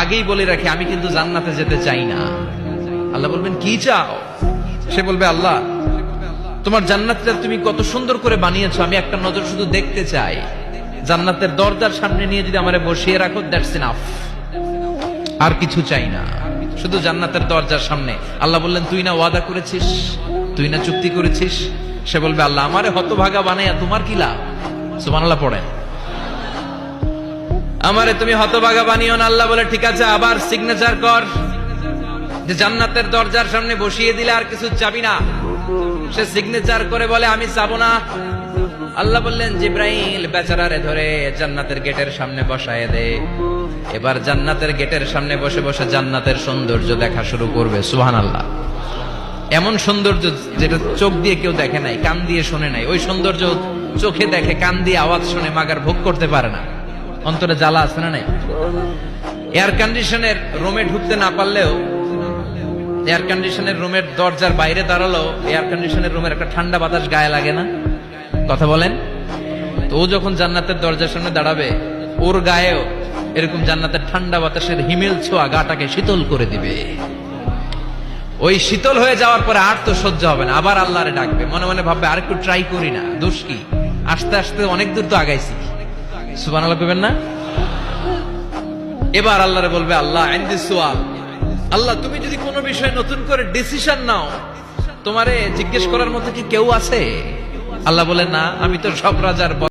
আগেই বলে রাখি, আমি কিন্তু জান্নাতে যেতে চাই না। আল্লাহ বলবেন কি চাও? সে বলবে আল্লাহ তোমার জান্নাতটা তুমি কত সুন্দর করে বানিয়েছো, আমি একটা নজর শুধু দেখতে চাই। জান্নাতের দরজার সামনে নিয়ে যদি আমারে বসিয়ে রাখো, দ্যাটস ইনাফ, আর কিছু চাই না, শুধু জান্নাতের দরজার সামনে। আল্লাহ বললেন তুই না ওয়াদা করেছিস, তুই না চুক্তি করেছিস। সে বলবে আল্লাহ আমারে হতভাগা বানাইয়া তোমার কি লাভ? সুবহানাল্লাহ পড়েন। আমারে তুমি হতভাগা বানিও না। আল্লাহ বলে ঠিক আছে, আবার সিগনেচার কর যে জান্নাতের দরজার সামনে বসিয়ে দিলে আর কিছু চাবি না। সে সিগনেচার করে বলে আমি চাবো না। আল্লাহ বললেন জিব্রাইল বেচারারে ধরে জান্নাতের গেটের সামনে বসায় দে। এবার জান্নাতের গেটের সামনে বসে বসে জান্নাতের সৌন্দর্য দেখা শুরু করবে। সুবহানাল্লাহ। এমন সৌন্দর্য যেটা চোখ দিয়ে কেউ দেখে নাই, কান দিয়ে শুনে নাই। ওই সৌন্দর্য চোখে দেখে, কান দিয়ে আওয়াজ শুনে মাগার ভোগ করতে পারে না। অন্তরে জ্বালা আছে না নাই? এয়ার কন্ডিশনের রুমে ঢুকতে না পারলেও, এয়ার কন্ডিশনের রুমের দরজার বাইরে দাঁড়ালো, এয়ার কন্ডিশনের রুমের একটা ঠান্ডা বাতাস গায়ে লাগে না? কথা বলেন তো। ও যখন জান্নাতের দরজার সামনে দাঁড়াবে, ওর গায়েও এরকম জান্নাতের ঠান্ডা বাতাসের হিমেল ছোঁয়া গাটাকে শীতল করে দিবে। ওই শীতল হয়ে যাওয়ার পরে আর তো সহ্য হবে না, আবার আল্লাহরে ডাকবে, মনে মনে ভাববে আর একটু ট্রাই করি না, দোষ কি, আস্তে আস্তে অনেক দূর তো আগাইছি। সুবহানাল্লাহ কইবেন না? এবার আল্লাহরে বলবে আল্লাহ ইনদি সুআল, আল্লাহ তুমি যদি কোনো বিষয়ে নতুন করে ডিসিশন নাও, তোমারে জিজ্ঞেস করার মতো কি কেউ আছে? আল্লাহ বলে না, আমি তো সব রাজার